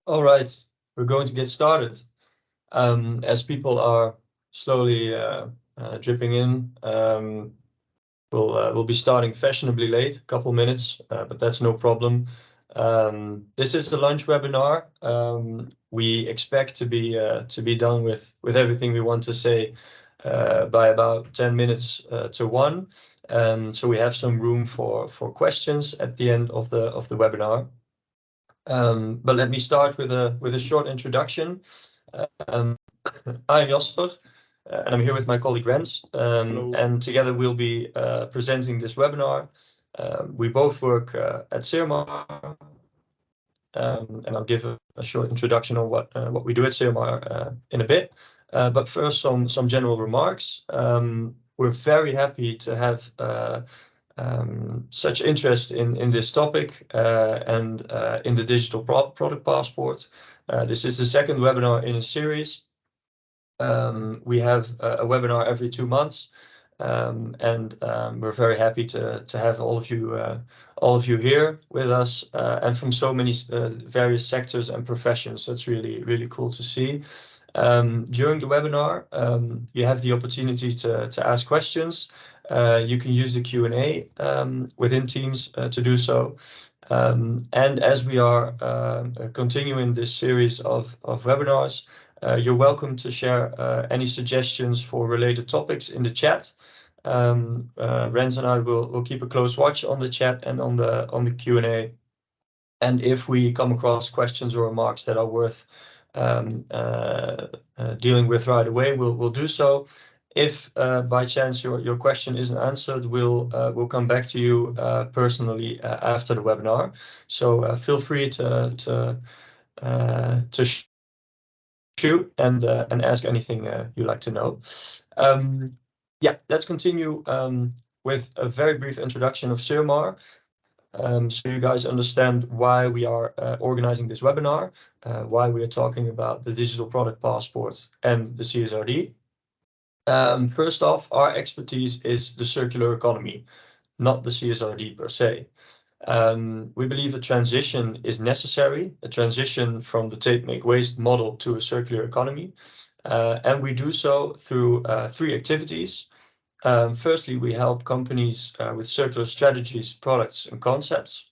All right, we're going to get started. As people are slowly dripping in, we'll be starting fashionably late, a couple minutes, but that's no problem. This is a lunch webinar. We expect to be done with everything we want to say by about 10 minutes to 1. So we have some room for questions at the end of the webinar. But let me start with a short introduction. I'm Jasper, and I'm here with my colleague Rens, and together we'll be presenting this webinar. We both work at Cirmar, and I'll give a short introduction on what we do at Cirmar in a bit. But first, some general remarks. We're very happy to have such interest in this topic and in the digital product passport. This is the second webinar in a series. We have a webinar every 2 months, and we're very happy to have all of you here with us, and from so many various sectors and professions. That's really cool to see. During the webinar, you have the opportunity to ask questions. You can use the Q&A within Teams to do so. And as we are continuing this series of webinars, you're welcome to share any suggestions for related topics in the chat. Rens and I will keep a close watch on the chat and on the Q&A. And if we come across questions or remarks that are worth dealing with right away, we'll do so. If by chance your question isn't answered, we'll come back to you personally after the webinar. So feel free to shoot and ask anything you like to know. Yeah, let's continue with a very brief introduction of Cirmar. So you guys understand why we are organizing this webinar, why we are talking about the digital product passport and the CSRD. First off, our expertise is the circular economy, not the CSRD per se. We believe a transition is necessary, a transition from the take, make, waste model to a circular economy. And we do so through 3 activities. Firstly, we help companies with circular strategies, products, and concepts.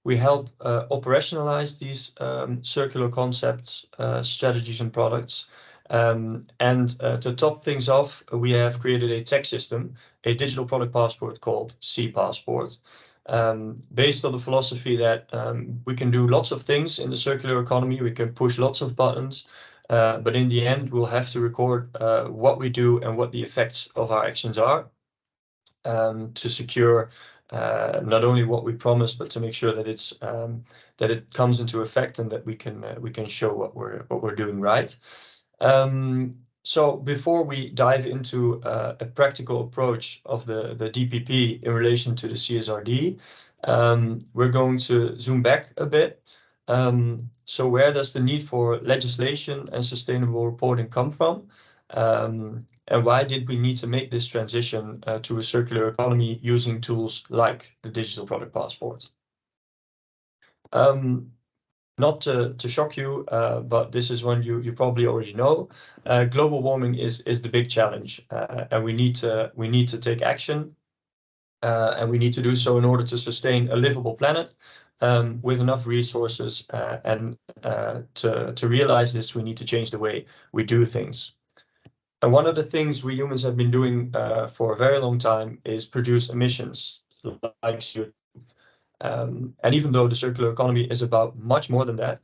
We help operationalize these circular concepts, strategies, and products. And to top things off, we have created a tech system, a digital product passport called C-Passport, based on the philosophy that we can do lots of things in the circular economy. We can push lots of buttons, but in the end, we'll have to record what we do and what the effects of our actions are, to secure not only what we promise, but to make sure that it comes into effect and that we can show what we're doing right. So before we dive into a practical approach of the DPP in relation to the CSRD, we're going to zoom back a bit. So where does the need for legislation and sustainable reporting come from? And why did we need to make this transition to a circular economy using tools like the digital product passport? Not to shock you, but this is one you probably already know. Global warming is the big challenge, and we need to take action, and we need to do so in order to sustain a livable planet with enough resources. And to realize this, we need to change the way we do things. And one of the things we humans have been doing for a very long time is produce emissions like CO2. And even though the circular economy is about much more than that,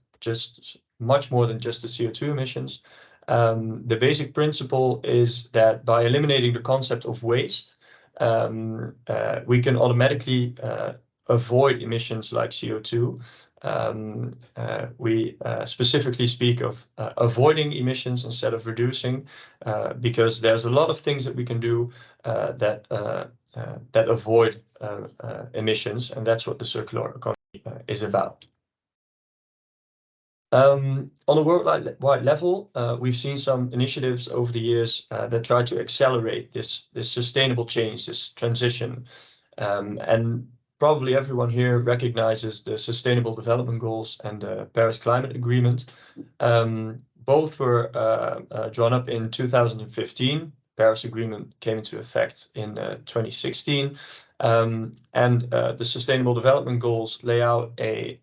much more than just the CO2 emissions, the basic principle is that by eliminating the concept of waste, we can automatically avoid emissions like CO2. We specifically speak of avoiding emissions instead of reducing, because there's a lot of things that we can do that avoid emissions, and that's what the circular economy is about. On a worldwide level, we've seen some initiatives over the years that try to accelerate this sustainable change, this transition. And probably everyone here recognizes the Sustainable Development Goals and the Paris Climate Agreement. Both were drawn up in 2015. Paris Agreement came into effect in 2016. And the Sustainable Development Goals lay out a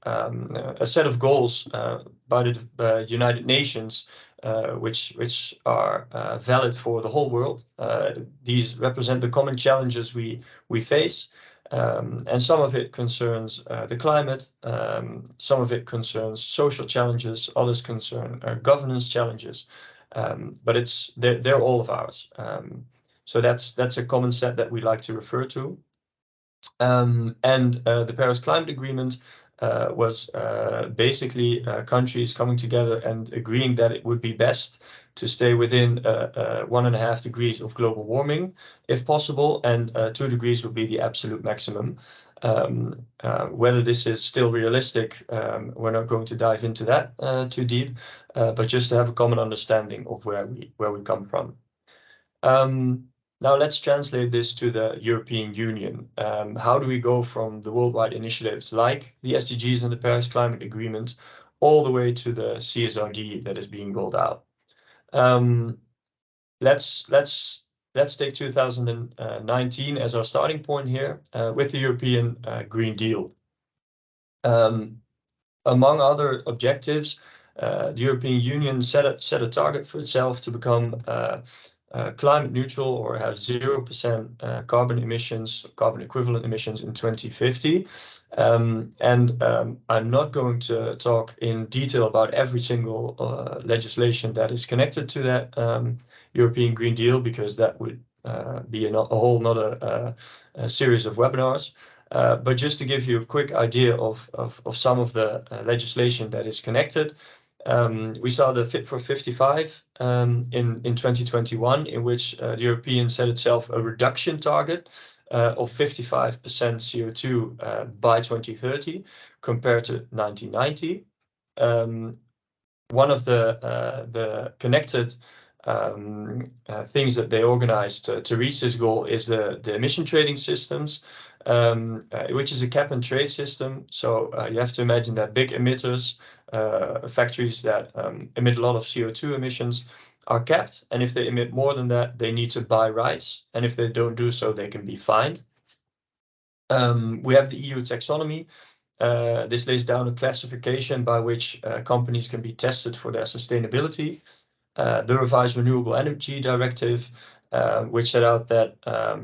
set of goals by the United Nations, which are valid for the whole world. These represent the common challenges we face. And some of it concerns the climate, some of it concerns social challenges, others concern governance challenges, but they're all of ours. So that's a common set that we like to refer to. And the Paris Climate Agreement was basically countries coming together and agreeing that it would be best to stay within 1.5 degrees of global warming, if possible, and 2 degrees would be the absolute maximum. Whether this is still realistic, we're not going to dive into that too deep, but just to have a common understanding of where we come from. Now let's translate this to the European Union. How do we go from the worldwide initiatives like the SDGs and the Paris Climate Agreement all the way to the CSRD that is being rolled out? Let's take 2019 as our starting point here with the European Green Deal. Among other objectives, the European Union set a target for itself to become climate neutral or have 0% carbon equivalent emissions in 2050. I'm not going to talk in detail about every single legislation that is connected to that European Green Deal, because that would be a whole nother series of webinars. But just to give you a quick idea of some of the legislation that is connected. We saw the Fit for 55 in 2021, in which the European set itself a reduction target of 55% CO2 by 2030 compared to 1990. One of the connected things that they organized to reach this goal is the emission trading systems, which is a cap and trade system. So you have to imagine that big emitters, factories that emit a lot of CO2 emissions, are capped, and if they emit more than that, they need to buy rights, and if they don't do so, they can be fined. We have the EU taxonomy. This lays down a classification by which companies can be tested for their sustainability. The revised Renewable Energy Directive, which set out that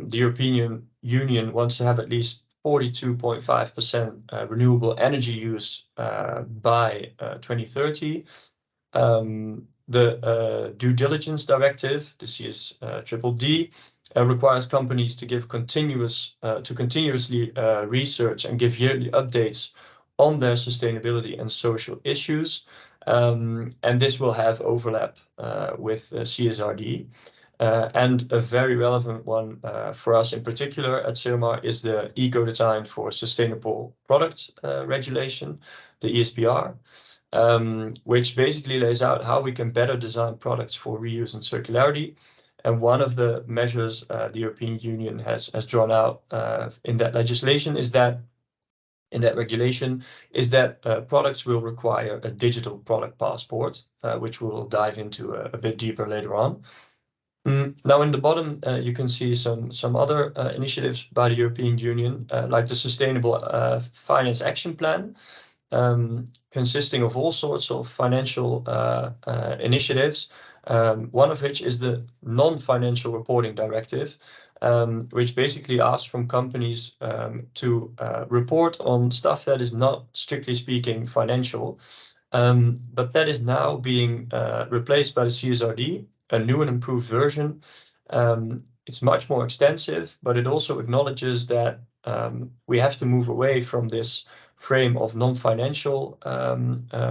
the European Union wants to have at least 42.5% renewable energy use by 2030. The Due Diligence Directive, this is DDD, requires companies to give continuously research and give yearly updates on their sustainability and social issues. And this will have overlap with CSRD. And a very relevant one for us in particular at Cirmar is the Eco-Design for Sustainable Product Regulation, the ESPR, which basically lays out how we can better design products for reuse and circularity. And one of the measures the European Union has drawn out in that legislation is that regulation is that products will require a digital product passport, which we'll dive into a bit deeper later on. Now in the bottom, you can see some other initiatives by the European Union, like the Sustainable Finance Action Plan, consisting of all sorts of financial initiatives, one of which is the Non-Financial Reporting Directive, which basically asks from companies to report on stuff that is not, strictly speaking, financial, but that is now being replaced by the CSRD, a new and improved version. It's much more extensive, but it also acknowledges that we have to move away from this frame of non-financial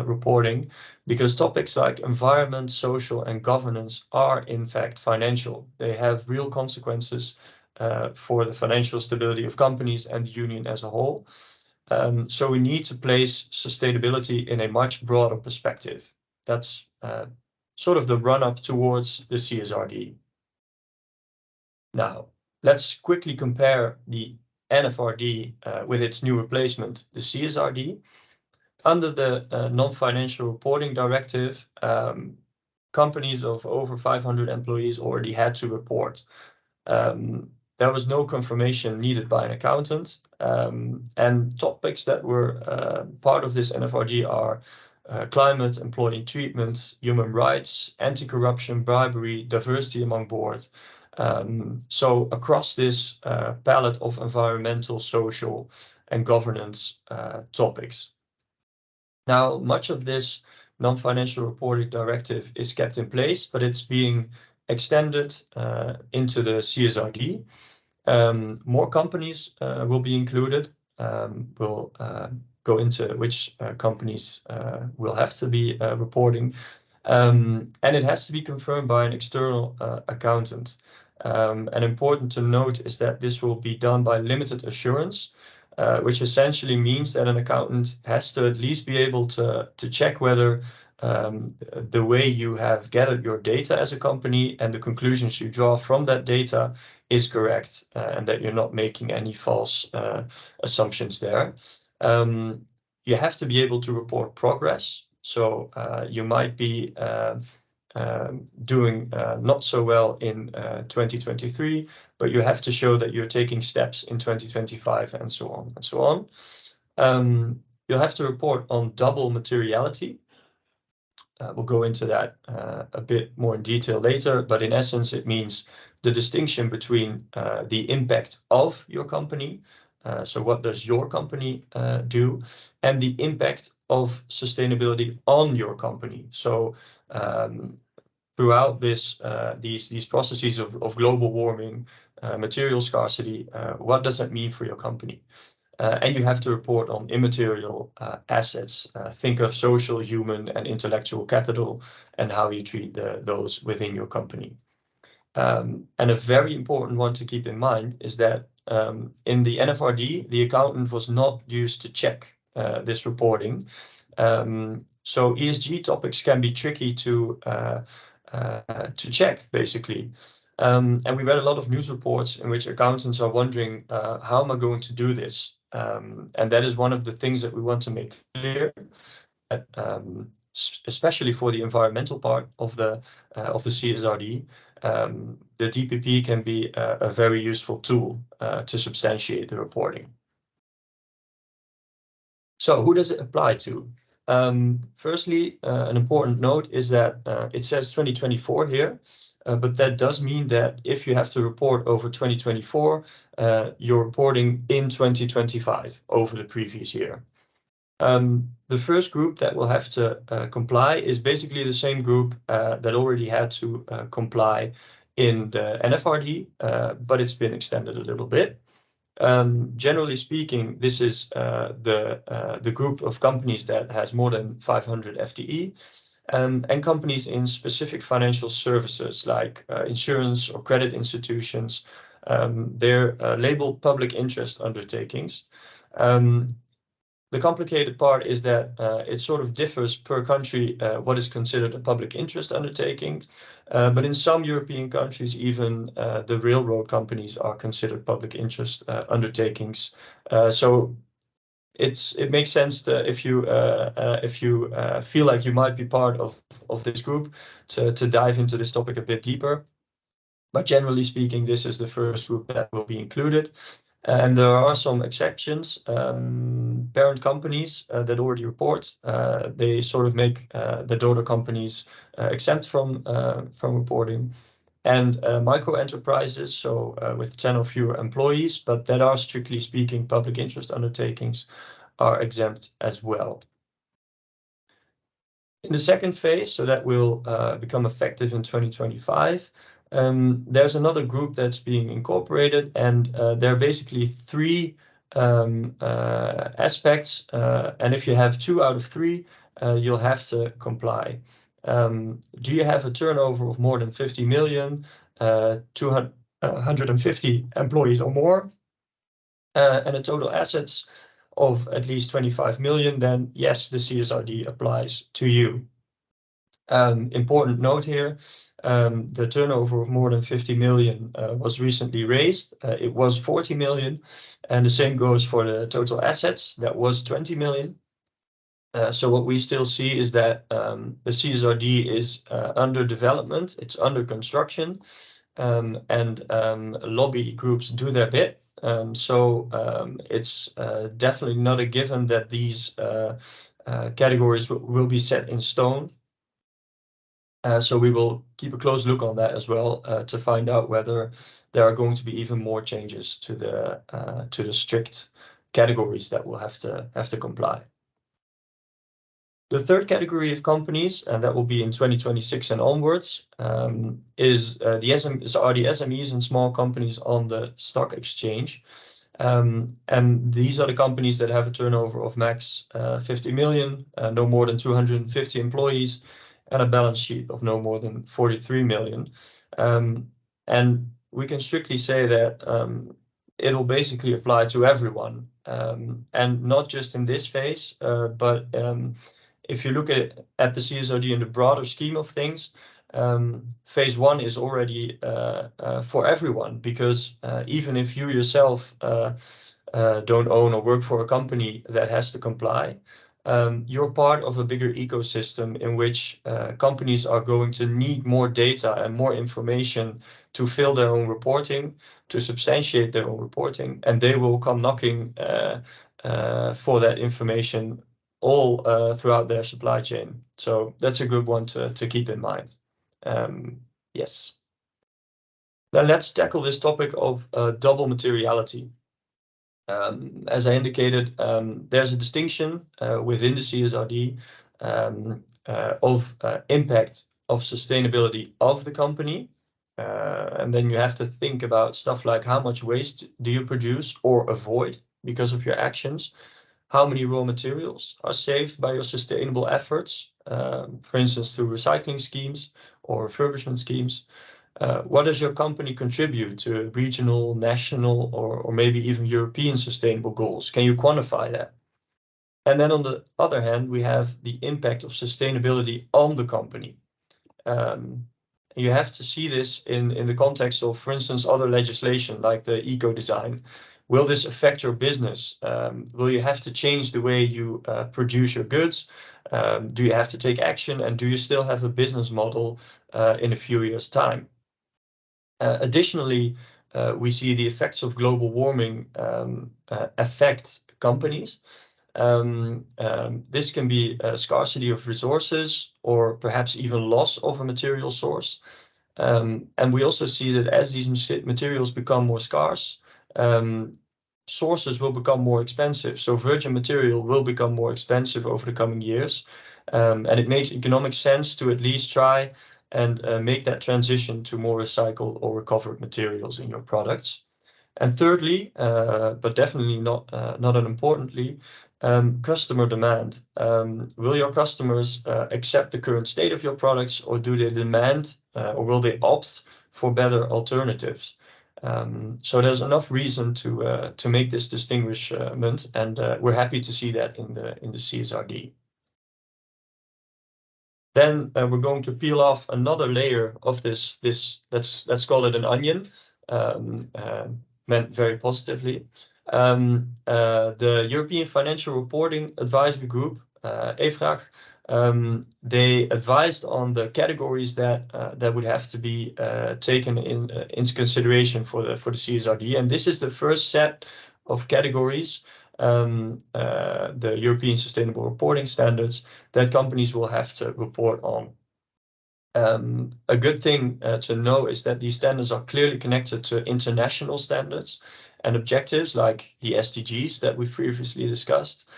reporting, because topics like environment, social, and governance are in fact financial. They have real consequences for the financial stability of companies and the union as a whole. So we need to place sustainability in a much broader perspective. That's sort of the run-up towards the CSRD. Now, let's quickly compare the NFRD with its new replacement, the CSRD. Under the non-financial reporting directive, companies of over 500 employees already had to report. There was no confirmation needed by an accountant, and topics that were part of this NFRD are climate, employee treatment, human rights, anti-corruption, bribery, diversity among board. So across this palette of environmental, social, and governance topics. Now, much of this non-financial reporting directive is kept in place, but it's being extended into the CSRD. More companies will be included. We'll go into which companies will have to be reporting. And it has to be confirmed by an external accountant. And important to note is that this will be done by limited assurance, which essentially means that an accountant has to at least be able to check whether the way you have gathered your data as a company and the conclusions you draw from that data is correct, and that you're not making any false assumptions there. You have to be able to report progress. So you might be doing not so well in 2023, but you have to show that you're taking steps in 2025 and so on and so on. You'll have to report on double materiality. We'll go into that a bit more in detail later, but in essence, it means the distinction between the impact of your company, so what does your company do, and the impact of sustainability on your company. So throughout these processes of global warming, material scarcity, what does that mean for your company? And you have to report on immaterial assets. Think of social, human, and intellectual capital and how you treat those within your company. And a very important one to keep in mind is that in the NFRD, the accountant was not used to check this reporting. So ESG topics can be tricky to check, basically. And we read a lot of news reports in which accountants are wondering, how am I going to do this? And that is one of the things that we want to make clear, that, especially for the environmental part of the CSRD, the DPP can be a very useful tool to substantiate the reporting. So who does it apply to? Firstly, an important note is that it says 2024 here, but that does mean that if you have to report over 2024, you're reporting in 2025 over the previous year. The first group that will have to comply is basically the same group that already had to comply in the NFRD, but it's been extended a little bit. Generally speaking, this is the group of companies that has more than 500 FTE, and companies in specific financial services like insurance or credit institutions. They're labeled public interest undertakings. The complicated part is that it sort of differs per country what is considered a public interest undertaking. But in some European countries, even the railroad companies are considered public interest undertakings. So it makes sense to, if you feel like you might be part of this group, to dive into this topic a bit deeper. But generally speaking, this is the first group that will be included. And there are some exceptions. Parent companies that already report, they sort of make the daughter companies exempt from reporting. And micro enterprises, so with 10 or fewer employees, but that are strictly speaking public interest undertakings, are exempt as well. In the second phase, so that will become effective in 2025, there's another group that's being incorporated, and there are basically three aspects. And if you have 2 out of 3, you'll have to comply. Do you have a turnover of more than 50 million, 250 employees or more, and a total assets of at least 25 million, then yes, the CSRD applies to you. Important note here, the turnover of more than 50 million was recently raised. It was 40 million, and the same goes for the total assets. That was 20 million. So what we still see is that the CSRD is under development, it's under construction, and lobby groups do their bit. It's definitely not a given that these categories will be set in stone. So we will keep a close look on that as well to find out whether there are going to be even more changes to the strict categories that will have to comply. The third category of companies, and that will be in 2026 and onwards, are the SMEs and small companies on the stock exchange. And these are the companies that have a turnover of max 50 million, no more than 250 employees, and a balance sheet of no more than 43 million. And we can strictly say that it'll basically apply to everyone, and not just in this phase, but if you look at the CSRD in the broader scheme of things, phase 1 is already for everyone, because even if you yourself don't own or work for a company that has to comply, you're part of a bigger ecosystem in which companies are going to need more data and more information to fill their own reporting, to substantiate their own reporting, and they will come knocking for that information all throughout their supply chain. So that's a good one to keep in mind. Yes. Then let's tackle this topic of double materiality. As I indicated, there's a distinction within the CSRD of impact of sustainability of the company. And then you have to think about stuff like how much waste do you produce or avoid because of your actions? How many raw materials are saved by your sustainable efforts, for instance, through recycling schemes or refurbishment schemes? What does your company contribute to regional, national, or maybe even European sustainable goals? Can you quantify that? And then on the other hand, we have the impact of sustainability on the company. You have to see this in the context of, for instance, other legislation like the eco-design. Will this affect your business? Will you have to change the way you produce your goods? Do you have to take action? And do you still have a business model in a few years' time? Additionally, we see the effects of global warming affect companies. This can be a scarcity of resources or perhaps even loss of a material source. And we also see that as these materials become more scarce, sources will become more expensive. So virgin material will become more expensive over the coming years. And it makes economic sense to at least try and make that transition to more recycled or recovered materials in your products. And thirdly, but definitely not unimportantly, customer demand. Will your customers accept the current state of your products, or do they demand or will they opt for better alternatives? So there's enough reason to make this distinguishment, and we're happy to see that in the CSRD. Then we're going to peel off another layer of this let's call it an onion, meant very positively. The European Financial Reporting Advisory Group, EFRAG, they advised on the categories that would have to be taken into consideration for the CSRD, and this is the first set of categories, the European Sustainable Reporting Standards, that companies will have to report on. A good thing to know is that these standards are clearly connected to international standards and objectives like the SDGs that we've previously discussed.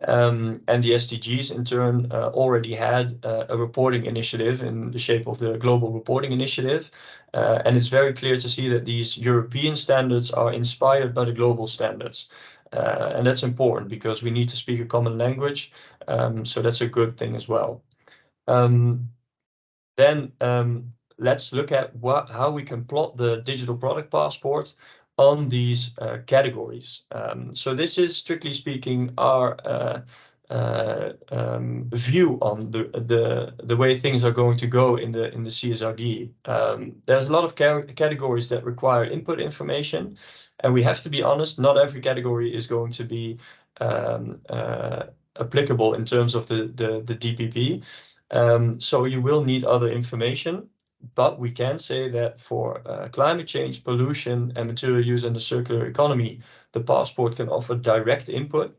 And the SDGs in turn already had a reporting initiative in the shape of the Global Reporting Initiative. And it's very clear to see that these European standards are inspired by the global standards. And that's important because we need to speak a common language. So that's a good thing as well. Then let's look at how we can plot the digital product passport on these categories. So this is, strictly speaking, our view on the way things are going to go in the CSRD. There's a lot of categories that require input information, and we have to be honest, not every category is going to be applicable in terms of the DPP. So you will need other information, but we can say that for climate change, pollution, and material use in the circular economy, the passport can offer direct input.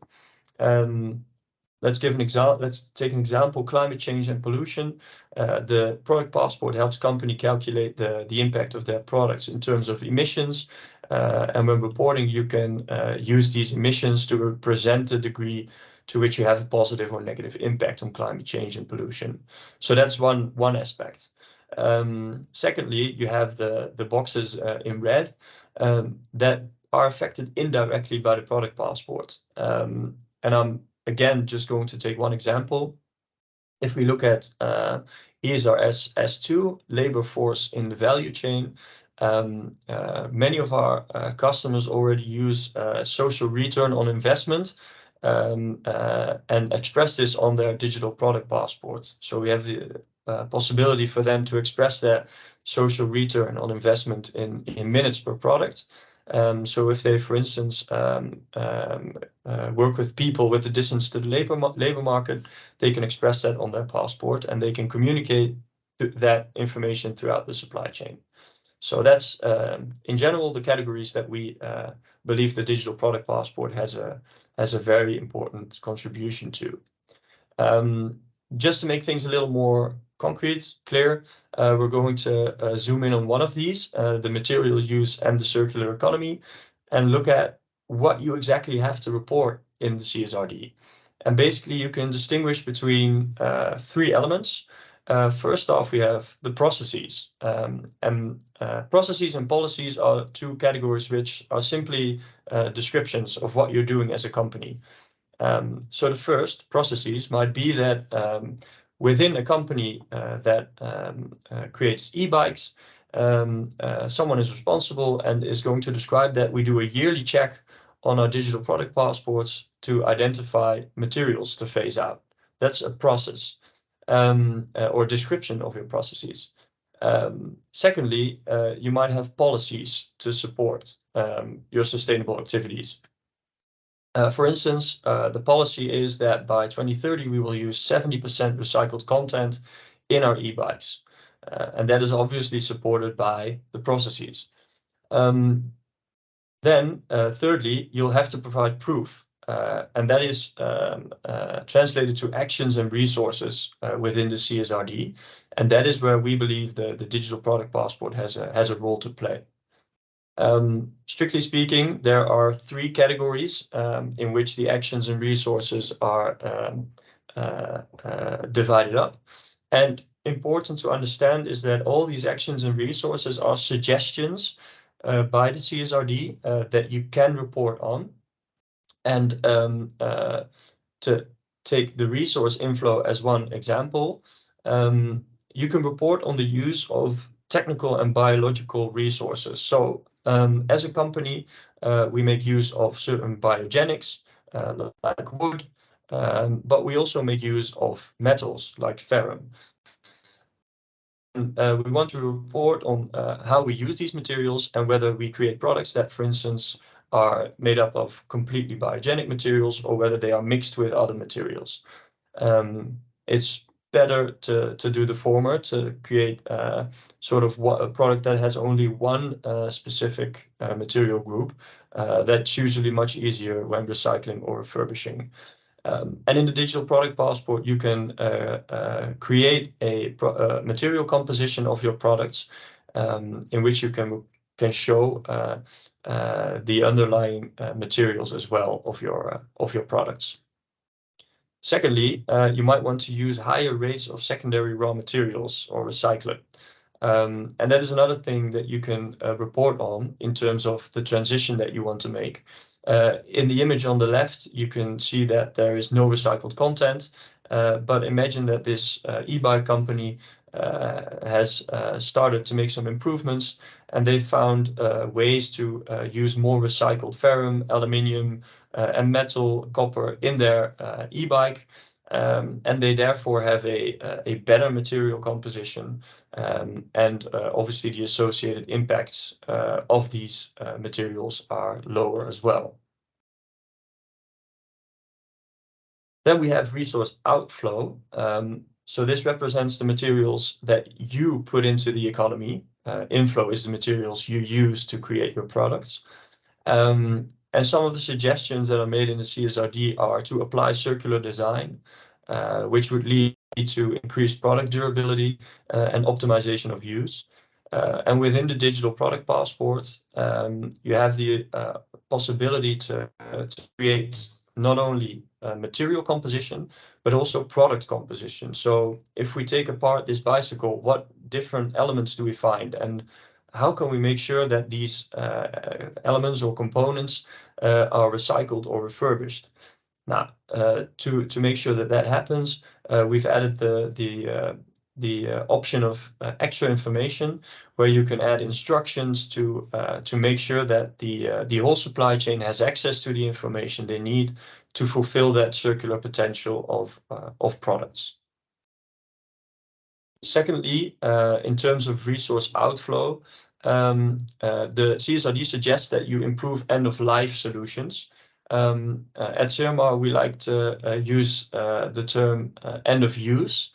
Let's take an example, climate change and pollution. The product passport helps company calculate the impact of their products in terms of emissions. And when reporting, you can use these emissions to represent the degree to which you have a positive or negative impact on climate change and pollution. So that's one aspect. Secondly, you have the boxes in red that are affected indirectly by the product passport. And I'm again just going to take one example. If we look at ESRS S2, labor force in the value chain, many of our customers already use social return on investment and express this on their digital product passports. So we have the possibility for them to express their social return on investment in minutes per product. So if they, for instance, work with people with a distance to the labor market, they can express that on their passport, and they can communicate that information throughout the supply chain. So that's, in general, the categories that we believe the digital product passport has a very important contribution to. Just to make things a little more concrete, clear, we're going to zoom in on one of these, the material use and the circular economy, and look at what you exactly have to report in the CSRD. And basically, you can distinguish between three elements. First off, we have the processes. Processes and policies are two categories which are simply descriptions of what you're doing as a company. So the first, processes, might be that within a company that creates e-bikes, someone is responsible and is going to describe that we do a yearly check on our digital product passports to identify materials to phase out. That's a process or description of your processes. Secondly, you might have policies to support your sustainable activities. For instance, the policy is that by 2030, we will use 70% recycled content in our e-bikes. And that is obviously supported by the processes. Then, thirdly, you'll have to provide proof. And that is translated to actions and resources within the CSRD. And that is where we believe the digital product passport has a role to play. Strictly speaking, there are three categories in which the actions and resources are divided up. And important to understand is that all these actions and resources are suggestions by the CSRD that you can report on. And to take the resource inflow as one example, you can report on the use of technical and biological resources. So as a company, we make use of certain biogenics, like wood, but we also make use of metals like ferrum. And we want to report on how we use these materials and whether we create products that, for instance, are made up of completely biogenic materials or whether they are mixed with other materials. It's better to do the former, to create sort of a product that has only one specific material group. That's usually much easier when recycling or refurbishing. And in the digital product passport, you can create a material composition of your products in which you can show the underlying materials as well of your products. Secondly, you might want to use higher rates of secondary raw materials or recycling. And that is another thing that you can report on in terms of the transition that you want to make. In the image on the left, you can see that there is no recycled content, but imagine that this e-bike company has started to make some improvements, and they found ways to use more recycled ferrum, aluminium, and metal, copper in their e-bike. And they therefore have a better material composition, and obviously the associated impacts of these materials are lower as well. Then we have resource outflow. So this represents the materials that you put into the economy. Inflow is the materials you use to create your products. And some of the suggestions that are made in the CSRD are to apply circular design, which would lead to increased product durability and optimization of use. And within the digital product passport, you have the possibility to create not only material composition, but also product composition. So if we take apart this bicycle, what different elements do we find? And how can we make sure that these elements or components are recycled or refurbished? Now, to make sure that that happens, we've added the option of extra information, where you can add instructions to make sure that the whole supply chain has access to the information they need to fulfill that circular potential of products. Secondly, in terms of resource outflow, the CSRD suggests that you improve end-of-life solutions. At Cirmar, we like to use the term end of use,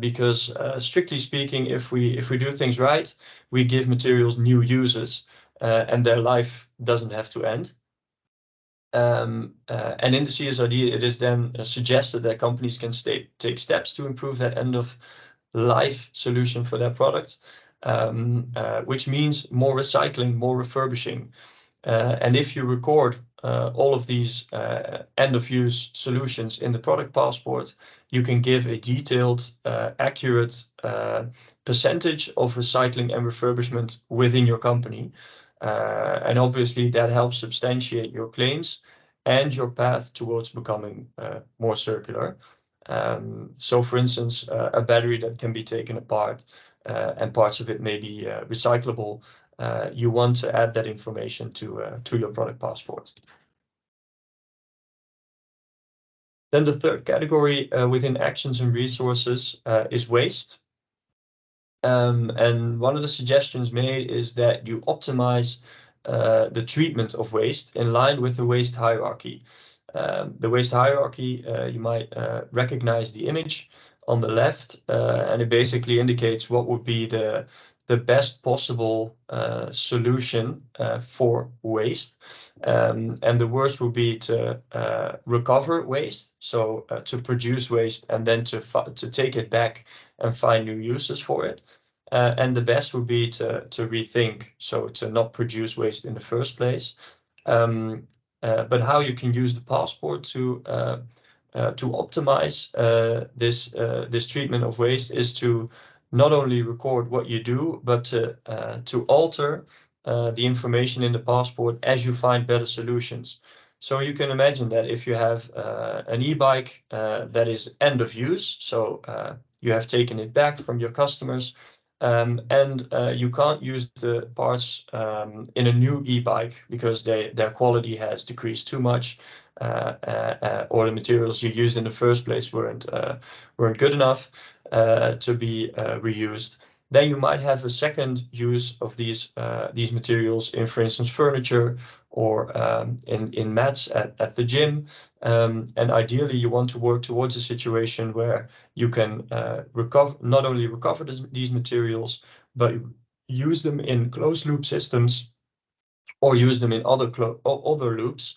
because strictly speaking, if we do things right, we give materials new uses, and their life doesn't have to end. And in the CSRD, it is then suggested that companies can take steps to improve that end-of-life solution for their product, which means more recycling, more refurbishing. And if you record all of these end-of-use solutions in the product passport, you can give a detailed, accurate percentage of recycling and refurbishment within your company. And obviously that helps substantiate your claims and your path towards becoming more circular. So for instance, a battery that can be taken apart and parts of it may be recyclable, you want to add that information to your product passport. Then the third category within actions and resources is waste. And one of the suggestions made is that you optimize the treatment of waste in line with the waste hierarchy. The waste hierarchy, you might recognize the image on the left, and it basically indicates what would be the best possible solution for waste. And the worst would be to recover waste, so to produce waste and then to take it back and find new uses for it. And the best would be to rethink, so to not produce waste in the first place. But how you can use the passport to optimize this treatment of waste is to not only record what you do, but to alter the information in the passport as you find better solutions. So you can imagine that if you have an e-bike that is end of use, so you have taken it back from your customers, and you can't use the parts in a new e-bike because their quality has decreased too much, or the materials you used in the first place weren't good enough to be reused. Then you might have a second use of these materials in, for instance, furniture or in mats at the gym. And ideally, you want to work towards a situation where you can not only recover these materials, but use them in closed loop systems or use them in other loops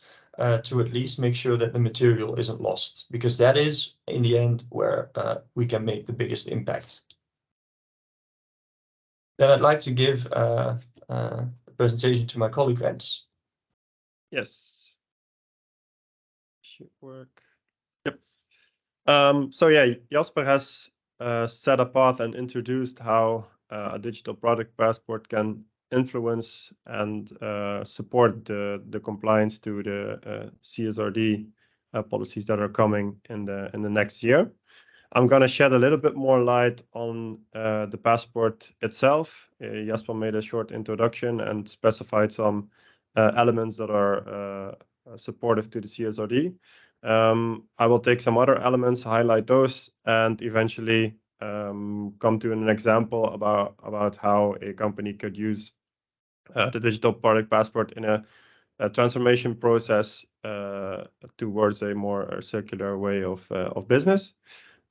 to at least make sure that the material isn't lost, because that is, in the end, where we can make the biggest impact. Then I'd like to give the presentation to my colleague, Rens. Yes. Should work. Yep. So yeah, Jasper has set a path and introduced how a digital product passport can influence and support the compliance to the CSRD policies that are coming in the next year. I'm going to shed a little bit more light on the passport itself. Jasper made a short introduction and specified some elements that are supportive to the CSRD. I will take some other elements, highlight those, and eventually come to an example about how a company could use the digital product passport in a transformation process towards a more circular way of business.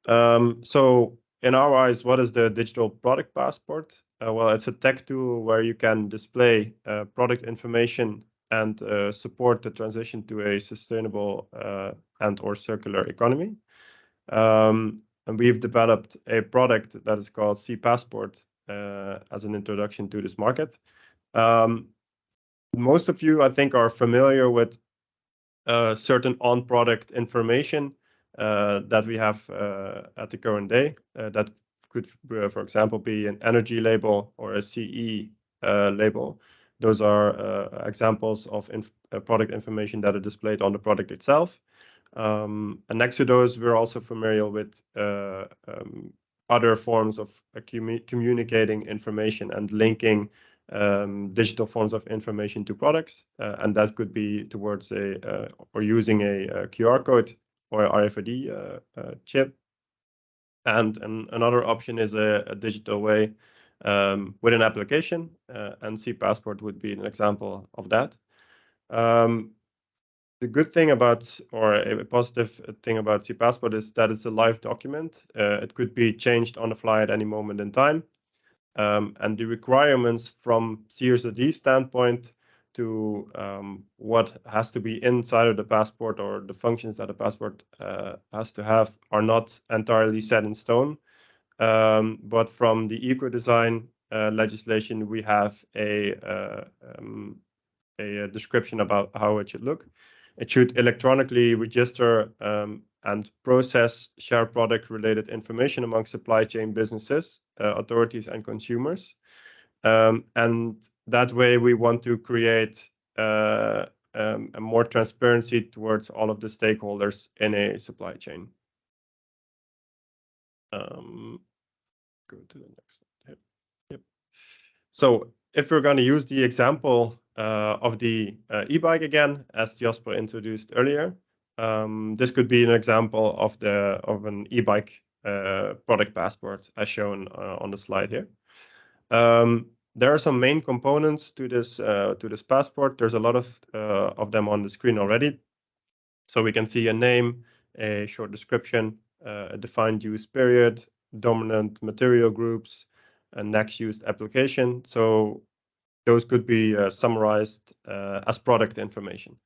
So in our eyes, what is the digital product passport? Well, it's a tech tool where you can display product information and support the transition to a sustainable and or circular economy. And we've developed a product that is called C-Passport as an introduction to this market. Most of you, I think, are familiar with certain on-product information that we have at the current day. That could, for example, be an energy label or a CE label. Those are examples of product information that are displayed on the product itself. And next to those, we're also familiar with other forms of communicating information and linking digital forms of information to products, and that could be towards or using a QR code or RFID chip. And another option is a digital way with an application, and C-Passport would be an example of that. The good thing about, or a positive thing about C-Passport is that it's a live document. It could be changed on the fly at any moment in time. And the requirements from CSRD standpoint to what has to be inside of the passport or the functions that a passport has to have are not entirely set in stone. But from the eco-design legislation, we have a description about how it should look. It should electronically register and process shared product-related information among supply chain businesses, authorities, and consumers. And that way, we want to create a more transparency towards all of the stakeholders in a supply chain. Go to the next slide. Yep. So if we're going to use the example of the e-bike again, as Jasper introduced earlier, this could be an example of an e-bike product passport as shown on the slide here. There are some main components to this passport. There's a lot of them on the screen already. So we can see a name, a short description, a defined use period, dominant material groups, a next used application. So those could be summarized as product information.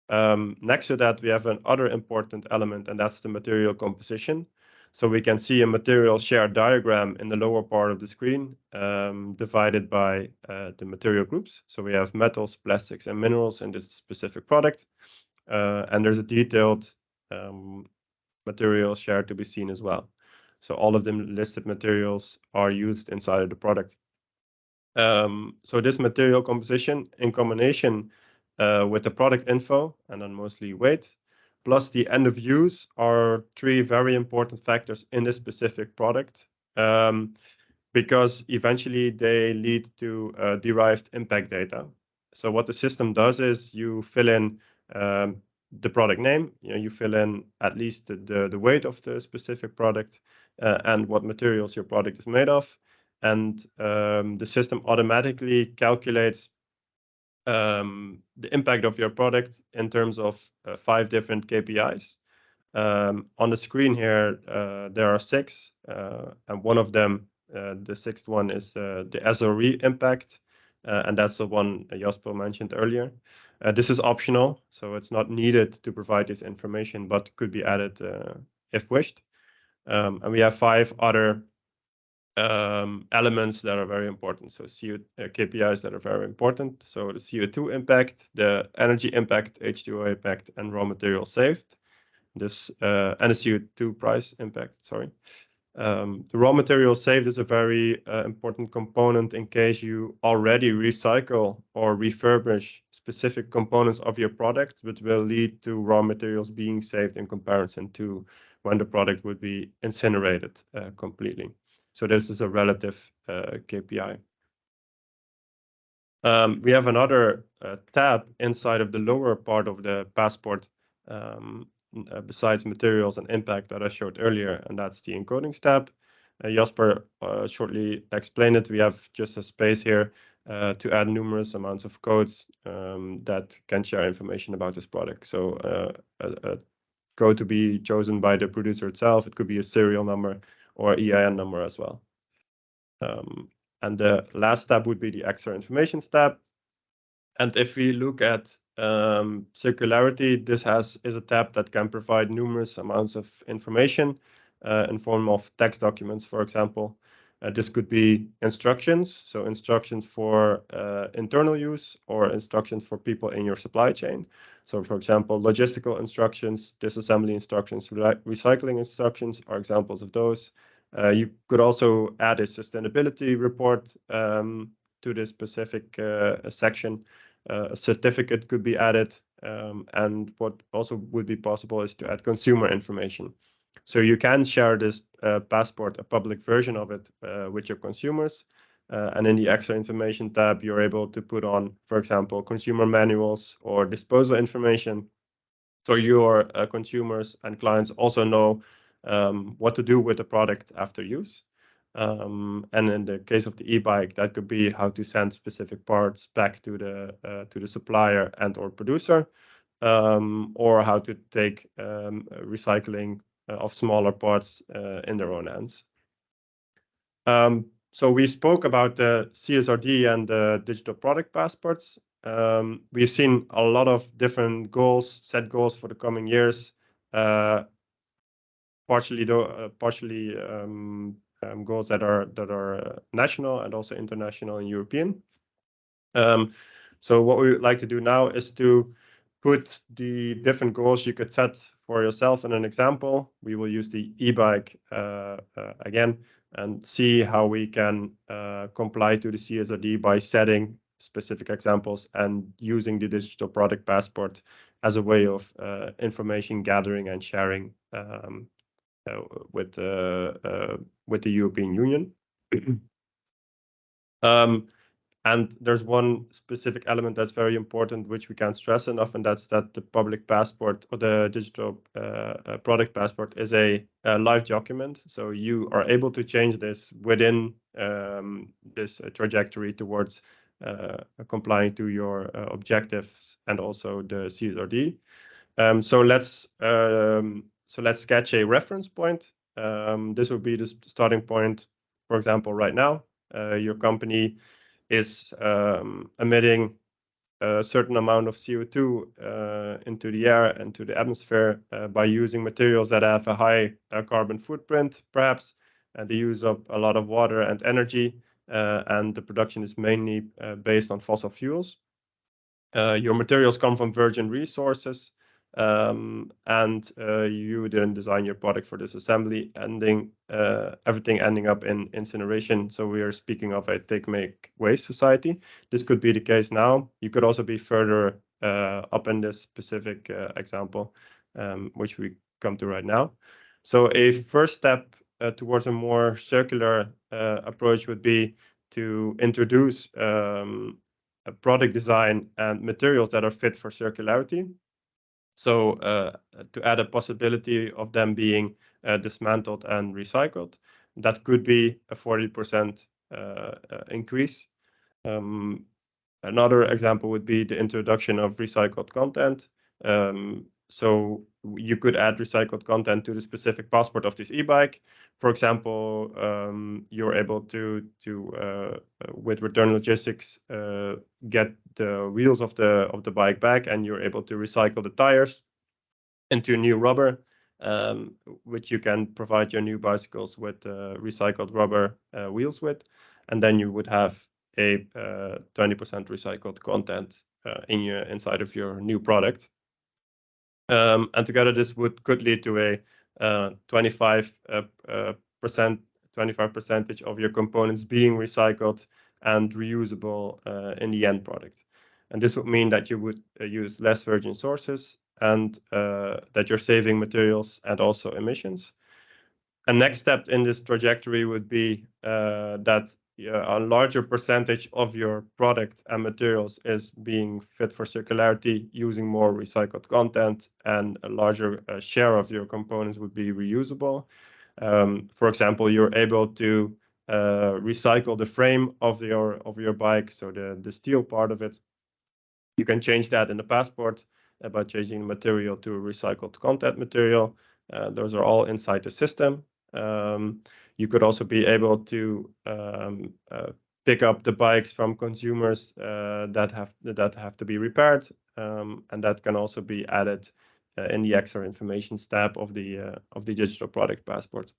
Next to that, we have another important element, and that's the material composition. So we can see a material share diagram in the lower part of the screen, divided by the material groups. So we have metals, plastics, and minerals in this specific product. And there's a detailed material share to be seen as well. So all of the listed materials are used inside of the product. So this material composition in combination with the product info, and then mostly weight, plus the end of use are three very important factors in this specific product, because eventually they lead to derived impact data. So what the system does is you fill in the product name, you fill in at least the weight of the specific product and what materials your product is made of. And the system automatically calculates the impact of your product in terms of 5 different KPIs. On the screen here, there are 6, and one of them, the 6th one, is the SRE impact, and that's the one Jasper mentioned earlier. This is optional, so it's not needed to provide this information, but could be added if wished. And we have 5 other elements that are very important. So KPIs that are very important. So the CO2 impact, the energy impact, H2O impact, and raw material saved. This and the CO2 price impact. Sorry. The raw material saved is a very important component in case you already recycle or refurbish specific components of your product, which will lead to raw materials being saved in comparison to when the product would be incinerated completely. So this is a relative KPI. We have another tab inside of the lower part of the passport, besides materials and impact that I showed earlier, and that's the encodings tab. Jasper shortly explained it. We have just a space here to add numerous amounts of codes that can share information about this product. So a code to be chosen by the producer itself. It could be a serial number or EIN number as well. And the last tab would be the extra information tab. And if we look at circularity, this is a tab that can provide numerous amounts of information in form of text documents, for example. This could be instructions, so instructions for internal use or instructions for people in your supply chain. So, for example, logistical instructions, disassembly instructions, recycling instructions are examples of those. You could also add a sustainability report to this specific section. A certificate could be added, and what also would be possible is to add consumer information. So you can share this passport, a public version of it, with your consumers. And in the extra information tab, you're able to put on, for example, consumer manuals or disposal information. So your consumers and clients also know what to do with the product after use. And in the case of the e-bike, that could be how to send specific parts back to the supplier and or producer, or how to take recycling of smaller parts in their own hands. So we spoke about the CSRD and the digital product passports. We've seen a lot of different goals, set goals for the coming years, partially goals that are national and also international and European. So what we would like to do now is to put the different goals you could set for yourself in an example. We will use the e-bike again and see how we can comply to the CSRD by setting specific examples and using the digital product passport as a way of information gathering and sharing with the European Union. And there's one specific element that's very important, which we can't stress enough, and that's that the public passport or the digital product passport is a live document. So you are able to change this within this trajectory towards complying to your objectives and also the CSRD. So let's sketch a reference point. This would be the starting point. For example, right now, your company is emitting a certain amount of CO2 into the air and to the atmosphere by using materials that have a high carbon footprint, perhaps, and the use of a lot of water and energy, and the production is mainly based on fossil fuels. Your materials come from virgin resources, and you didn't design your product for this assembly, everything ending up in incineration. So we are speaking of a take, make, waste society. This could be the case now. You could also be further up in this specific example, which we come to right now. So a first step towards a more circular approach would be to introduce a product design and materials that are fit for circularity. So to add a possibility of them being dismantled and recycled, that could be a 40% increase. Another example would be the introduction of recycled content. So you could add recycled content to the specific passport of this e-bike. For example, you're able to with return logistics, get the wheels of the bike back, and you're able to recycle the tires into new rubber, which you can provide your new bicycles with recycled rubber wheels with, and then you would have a 20% recycled content inside of your new product. And together, this could lead to a 25% of your components being recycled and reusable in the end product. And this would mean that you would use less virgin sources and that you're saving materials and also emissions. A next step in this trajectory would be that a larger percentage of your product and materials is being fit for circularity, using more recycled content, and a larger share of your components would be reusable. For example, you're able to recycle the frame of your bike, so the steel part of it. You can change that in the passport by changing the material to a recycled content material. Those are all inside the system. You could also be able to pick up the bikes from consumers that have to be repaired, and that can also be added in the extra information tab of the digital product passport.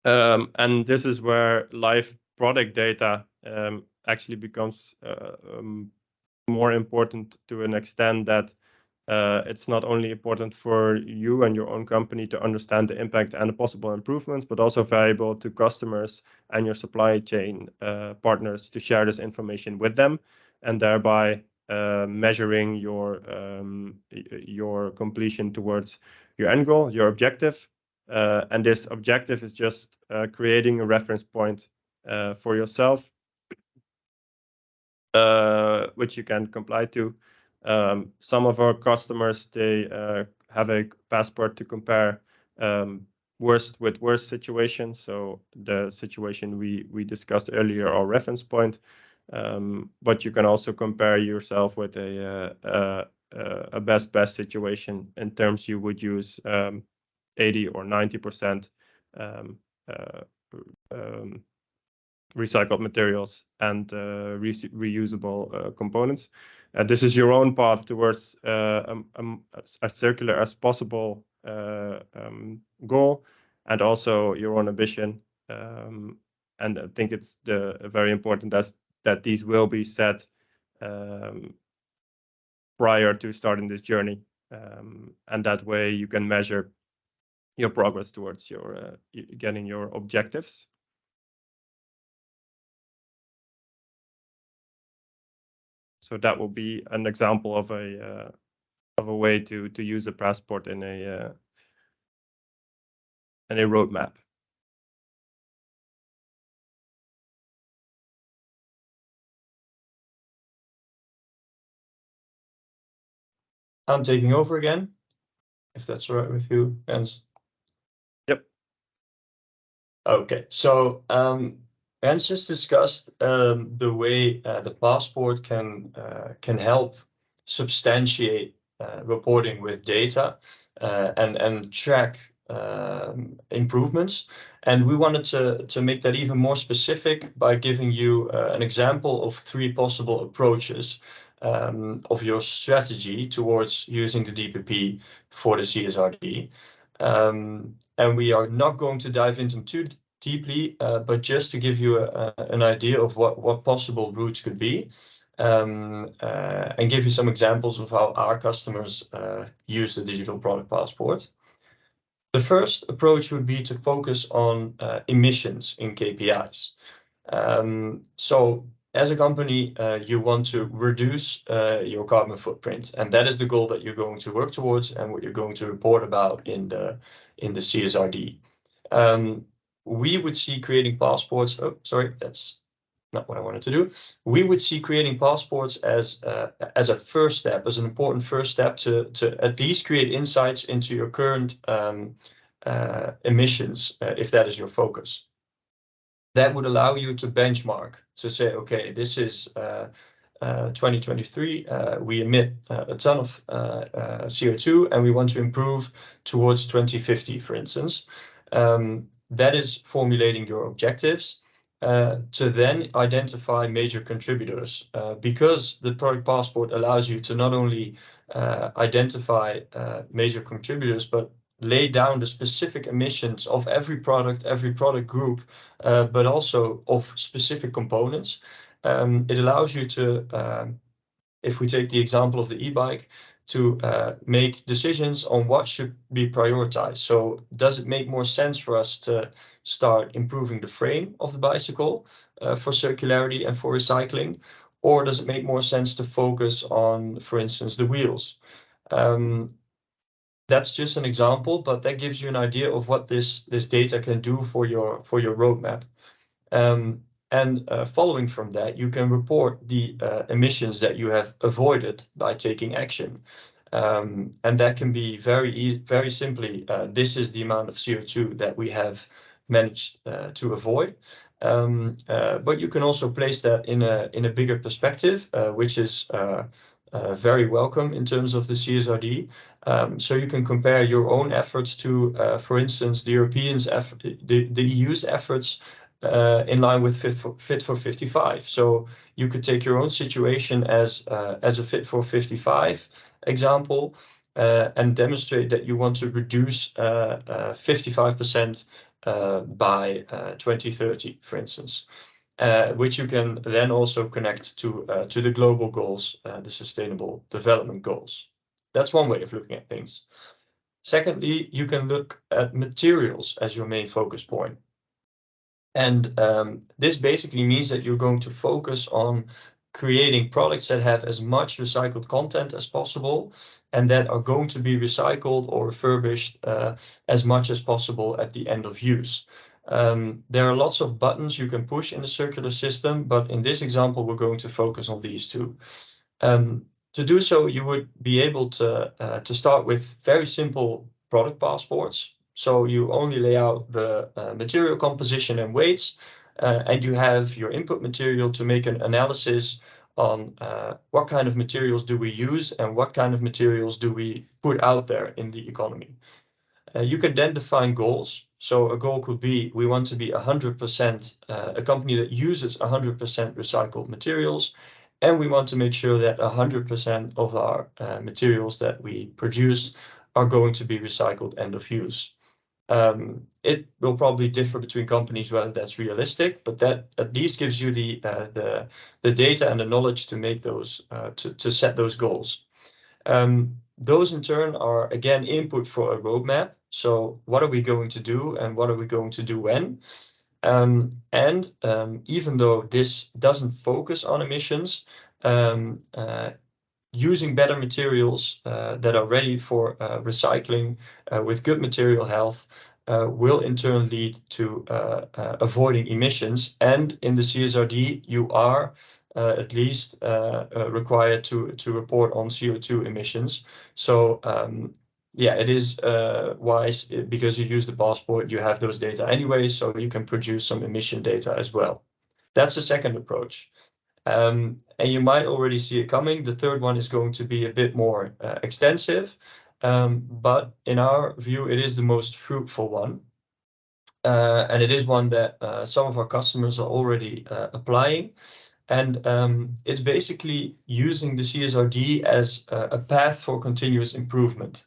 And this is where live product data actually becomes more important to an extent that it's not only important for you and your own company to understand the impact and the possible improvements, but also valuable to customers and your supply chain partners to share this information with them, and thereby measuring your completion towards your end goal, your objective. And this objective is just creating a reference point for yourself, which you can comply to. Some of our customers, they have a passport to compare worst with worst situations. So the situation we discussed earlier, our reference point, but you can also compare yourself with a best situation in terms you would use 80 or 90% recycled materials and reusable components. This is your own path towards as circular as possible goal, and also your own ambition. And I think it's very important that these will be set prior to starting this journey, and that way you can measure your progress towards your getting your objectives. So that will be an example of a way to use a passport in a roadmap. I'm taking over again, if that's all right with you, Jens. Yep. Okay, so Jens just discussed the way the passport can help substantiate reporting with data and track improvements. And we wanted to make that even more specific by giving you an example of 3 possible approaches of your strategy towards using the DPP for the CSRD. And we are not going to dive into too deeply, but just to give you an idea of what possible routes could be, and give you some examples of how our customers use the digital product passport. The first approach would be to focus on emissions in KPIs. So as a company, you want to reduce your carbon footprint, and that is the goal that you're going to work towards and what you're going to report about in the CSRD. We would see creating passports. Oh, sorry, that's not what I wanted to do. We would see creating passports as a first step, as an important first step to at least create insights into your current emissions, if that is your focus. That would allow you to benchmark, to say, okay, this is 2023, we emit a ton of CO2 and we want to improve towards 2050, for instance. That is formulating your objectives to then identify major contributors, because the product passport allows you to not only identify major contributors, but lay down the specific emissions of every product group, but also of specific components. It allows you to, if we take the example of the e-bike, to make decisions on what should be prioritized. So does it make more sense for us to start improving the frame of the bicycle for circularity and for recycling? Or does it make more sense to focus on, for instance, the wheels? That's just an example, but that gives you an idea of what this data can do for your roadmap. And following from that, you can report the emissions that you have avoided by taking action. And that can be very simply, this is the amount of CO2 that we have managed to avoid. But you can also place that in a bigger perspective, which is very welcome in terms of the CSRD. So you can compare your own efforts to, for instance, the Europeans' effort, the EU's efforts in line with Fit for 55. So you could take your own situation as a Fit for 55 example and demonstrate that you want to reduce 55% by 2030, for instance. Which you can then also connect to the global goals, the Sustainable Development Goals. That's one way of looking at things. Secondly, you can look at materials as your main focus point. And this basically means that you're going to focus on creating products that have as much recycled content as possible and that are going to be recycled or refurbished as much as possible at the end of use. There are lots of buttons you can push in the circular system, but in this example, we're going to focus on these two. To do so, you would be able to start with very simple product passports. So you only lay out the material composition and weights, and you have your input material to make an analysis on what kind of materials do we use and what kind of materials do we put out there in the economy. You can then define goals. So a goal could be, we want to be 100% a company that uses 100% recycled materials, and we want to make sure that 100% of our materials that we produce are going to be recycled end of use. It will probably differ between companies whether that's realistic, but that at least gives you the data and the knowledge to make those to set those goals. Those in turn are again input for a roadmap. So what are we going to do and what are we going to do when? Even though this doesn't focus on emissions, using better materials that are ready for recycling with good material health will in turn lead to avoiding emissions. And in the CSRD, you are at least required to report on CO2 emissions. So yeah, it is wise because you use the passport, you have those data anyway, so you can produce some emission data as well. That's the second approach. And you might already see it coming. The third one is going to be a bit more extensive, but in our view, it is the most fruitful one. And it is one that some of our customers are already applying. And it's basically using the CSRD as a path for continuous improvement.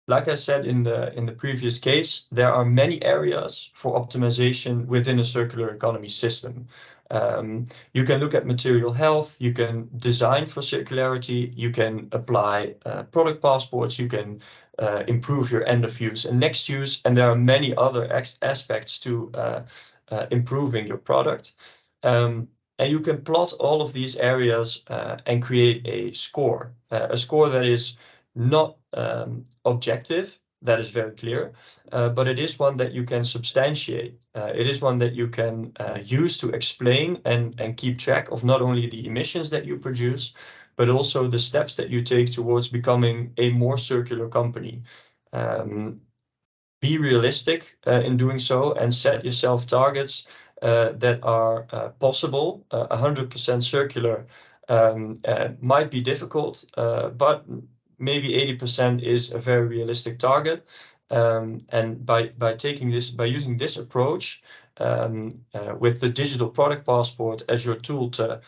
Like I said in the previous case, there are many areas for optimization within a circular economy system. You can look at material health, you can design for circularity, you can apply product passports, you can improve your end of use and next use, and there are many other aspects to improving your product. And you can plot all of these areas and create a score that is not objective, that is very clear, but it is one that you can substantiate. It is one that you can use to explain and keep track of not only the emissions that you produce, but also the steps that you take towards becoming a more circular company. Be realistic in doing so and set yourself targets that are possible. 100% circular might be difficult, but maybe 80% is a very realistic target. And by using this approach with the digital product passport as your tool to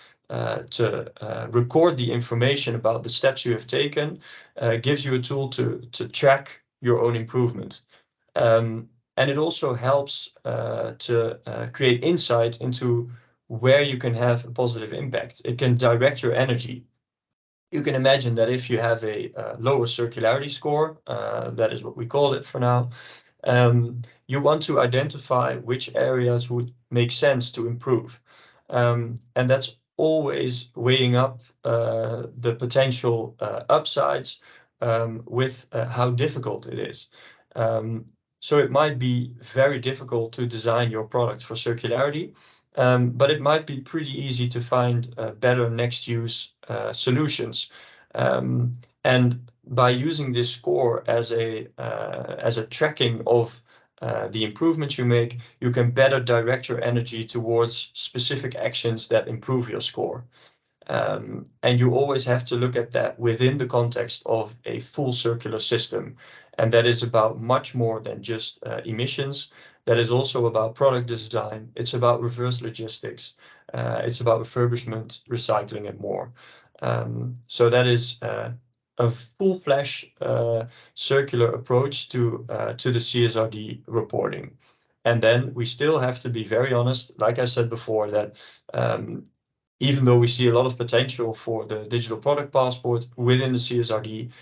record the information about the steps you have taken, gives you a tool to track your own improvement. And it also helps to create insight into where you can have a positive impact. It can direct your energy. You can imagine that if you have a lower circularity score, that is what we call it for now, you want to identify which areas would make sense to improve. And that's always weighing up the potential upsides with how difficult it is. So it might be very difficult to design your product for circularity, but it might be pretty easy to find better next use solutions. And by using this score as a tracking of the improvements you make, you can better direct your energy towards specific actions that improve your score. And you always have to look at that within the context of a full circular system. And that is about much more than just emissions. That is also about product design. It's about reverse logistics. It's about refurbishment, recycling, and more. So that is a full-fledged circular approach to the CSRD reporting. And then we still have to be very honest, like I said before, that even though we see a lot of potential for the digital product passport within the CSRD,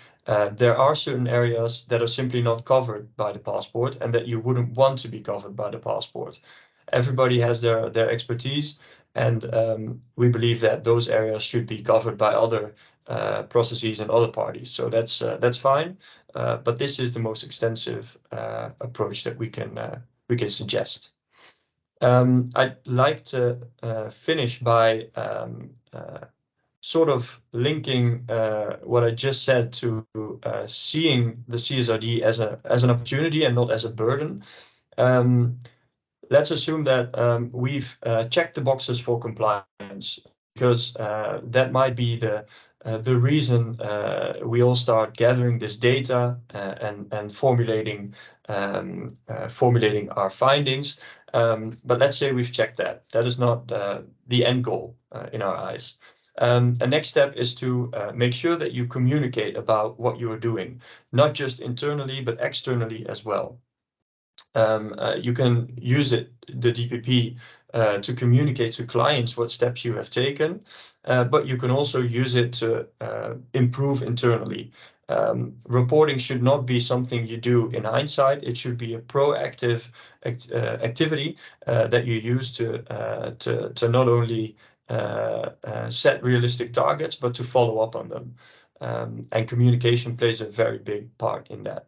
there are certain areas that are simply not covered by the passport and that you wouldn't want to be covered by the passport. Everybody has their expertise, and we believe that those areas should be covered by other processes and other parties. So that's fine, but this is the most extensive approach that we can suggest. I'd like to finish by sort of linking what I just said to seeing the CSRD as an opportunity and not as a burden. Let's assume that we've checked the boxes for compliance, because that might be the reason we all start gathering this data and formulating our findings. But let's say we've checked that. That is not the end goal in our eyes. A next step is to make sure that you communicate about what you are doing, not just internally, but externally as well. You can use the DPP to communicate to clients what steps you have taken, but you can also use it to improve internally. Reporting should not be something you do in hindsight. It should be a proactive activity that you use to not only set realistic targets, but to follow up on them. And communication plays a very big part in that.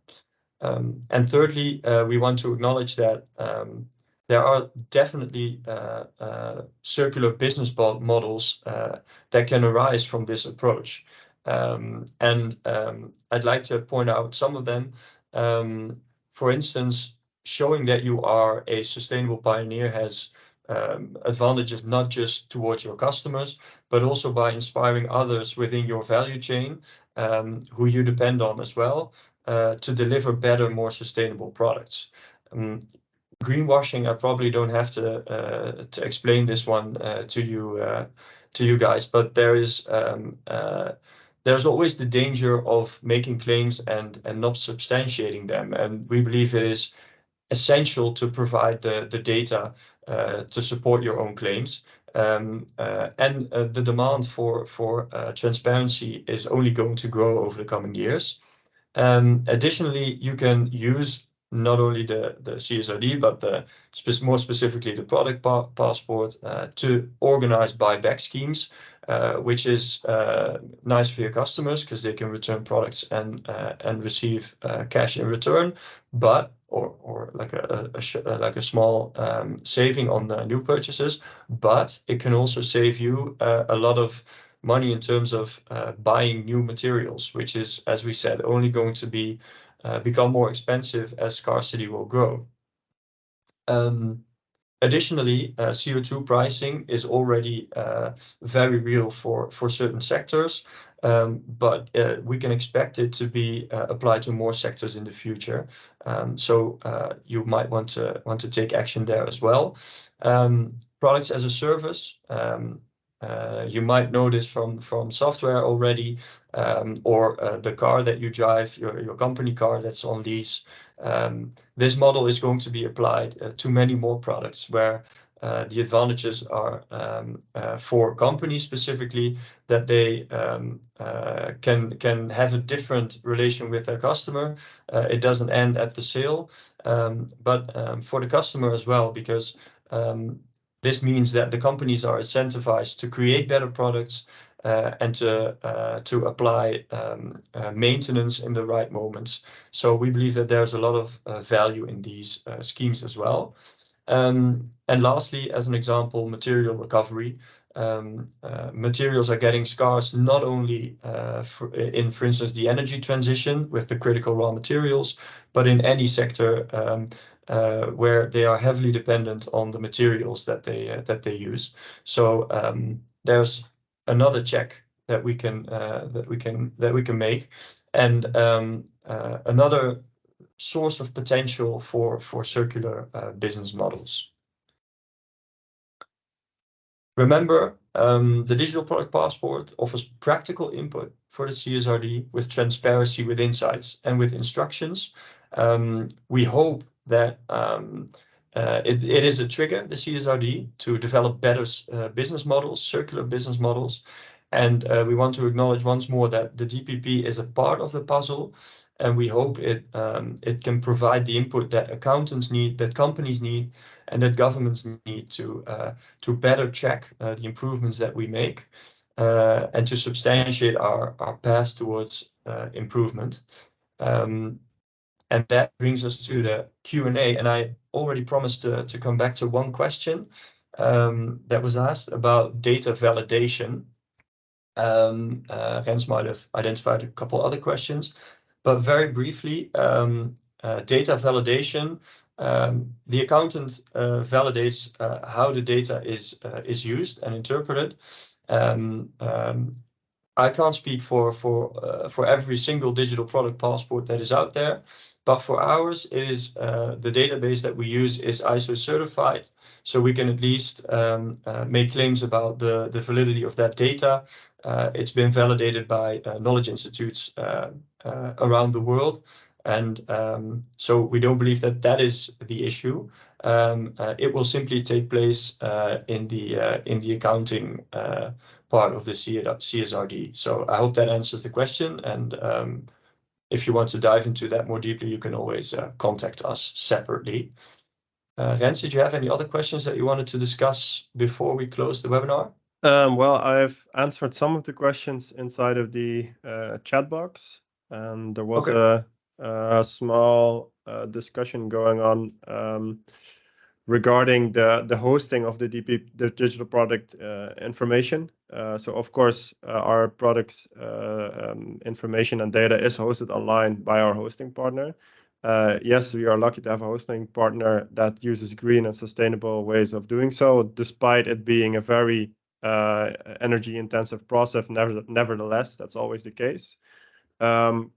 And thirdly, we want to acknowledge that there are definitely circular business models that can arise from this approach. And I'd like to point out some of them. For instance, showing that you are a sustainable pioneer has advantages not just towards your customers, but also by inspiring others within your value chain who you depend on as well, to deliver better, more sustainable products. Greenwashing, I probably don't have to explain this one to you guys, but there's always the danger of making claims and not substantiating them, and we believe it is essential to provide the data to support your own claims. And the demand for transparency is only going to grow over the coming years. Additionally, you can use not only the CSRD, but more specifically the product passport to organize buyback schemes, which is nice for your customers because they can return products and receive cash in return, but or like a small saving on the new purchases. But it can also save you a lot of money in terms of buying new materials, which is, as we said, only going to become more expensive as scarcity will grow. Additionally, CO2 pricing is already very real for certain sectors, but we can expect it to be applied to more sectors in the future. So you might want to take action there as well. Products as a service. You might know this from software already, or the car that you drive, your company car that's on lease. This model is going to be applied to many more products where the advantages are for companies specifically that they can have a different relation with their customer. It doesn't end at the sale, but for the customer as well, because This means that the companies are incentivized to create better products and to apply maintenance in the right moments. So we believe that there's a lot of value in these schemes as well. And lastly, as an example, material recovery. Materials are getting scarce not only for instance, the energy transition with the critical raw materials, but in any sector where they are heavily dependent on the materials that they use. So there's another check that we can make, and another source of potential for circular business models. Remember, the Digital Product Passport offers practical input for the CSRD with transparency, with insights, and with instructions. We hope that it is a trigger, the CSRD, to develop better business models, circular business models. And we want to acknowledge once more that the DPP is a part of the puzzle, and we hope it can provide the input that accountants need, that companies need, and that governments need to better check the improvements that we make and to substantiate our path towards improvement. And that brings us to the Q&A, and I already promised to come back to one question that was asked about data validation. Rens might have identified a couple other questions, but very briefly, data validation. The accountant validates how the data is used and interpreted. I can't speak for every single digital product passport that is out there, but for ours, it is the database that we use is ISO certified, so we can at least make claims about the validity of that data. It's been validated by knowledge institutes around the world, and so we don't believe that that is the issue. It will simply take place in the accounting part of the CSRD. So I hope that answers the question, and if you want to dive into that more deeply, you can always contact us separately. Rens, did you have any other questions that you wanted to discuss before we close the webinar? Well, I've answered some of the questions inside of the chat box, and there was a small discussion going on regarding the hosting of the digital product information. So of course, our products information and data is hosted online by our hosting partner. Yes, we are lucky to have a hosting partner that uses green and sustainable ways of doing so, despite it being a very energy intensive process. Nevertheless, that's always the case. One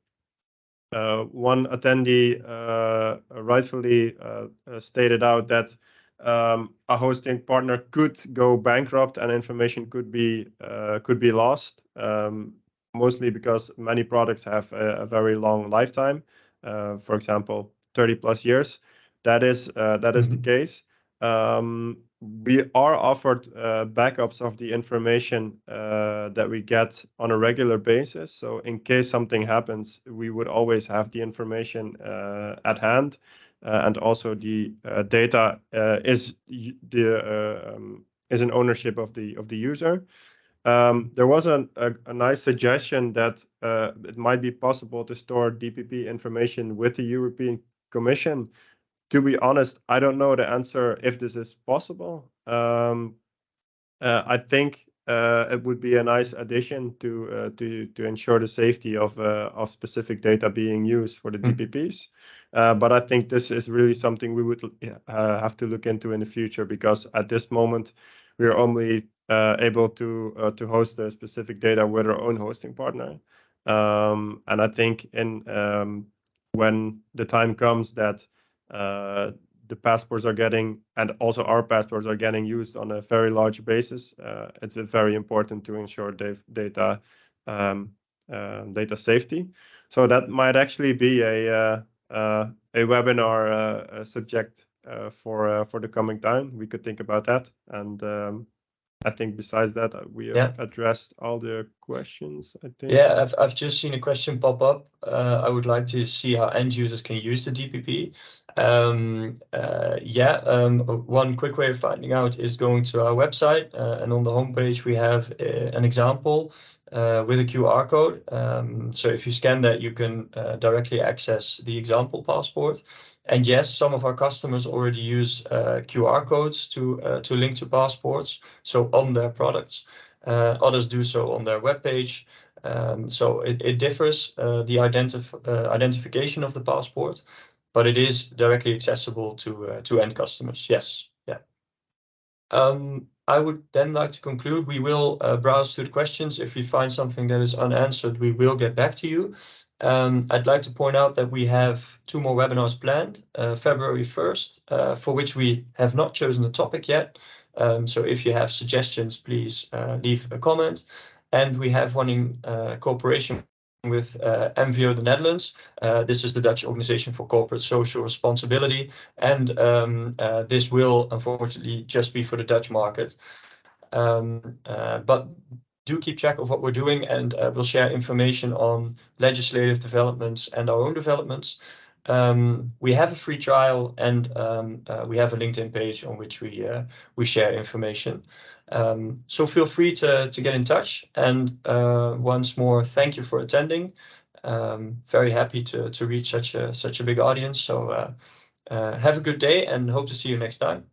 attendee rightfully stated out that a hosting partner could go bankrupt and information could be lost, mostly because many products have a very long lifetime, for example, 30+ years. That is the case. We are offered backups of the information that we get on a regular basis. So in case something happens, we would always have the information at hand, and also the data is in ownership of the user. There was a nice suggestion that it might be possible to store DPP information with the European Commission. To be honest, I don't know the answer if this is possible. I think it would be a nice addition to ensure the safety of specific data being used for the DPPs. But I think this is really something we would have to look into in the future, because at this moment we are only able to host the specific data with our own hosting partner. And I think when the time comes that the passports are getting, and also our passports are getting used on a very large basis, it's very important to ensure data safety. So that might actually be a webinar subject for the coming time. We could think about that, and I think besides that, we have addressed all the questions, I think. Yeah, I've just seen a question pop up. I would like to see how end users can use the DPP. One quick way of finding out is going to our website, and on the homepage we have an example with a QR code. So if you scan that, you can directly access the example passport. And yes, some of our customers already use QR codes to link to passports, so on their products. Others do so on their webpage. So it differs, the identification of the passport, but it is directly accessible to end customers. Yes, yeah. I would then like to conclude. We will browse through the questions. If we find something that is unanswered, we will get back to you. I'd like to point out that we have 2 more webinars planned, February 1st, for which we have not chosen a topic yet. So if you have suggestions, please leave a comment. And we have one in cooperation with MVO the Netherlands. This is the Dutch Organization for Corporate Social Responsibility, and this will unfortunately just be for the Dutch market. But do keep track of what we're doing, and we'll share information on legislative developments and our own developments. We have a free trial, and we have a LinkedIn page on which we share information. So feel free to get in touch. And once more, thank you for attending. Very happy to reach such a big audience. So have a good day, and hope to see you next time.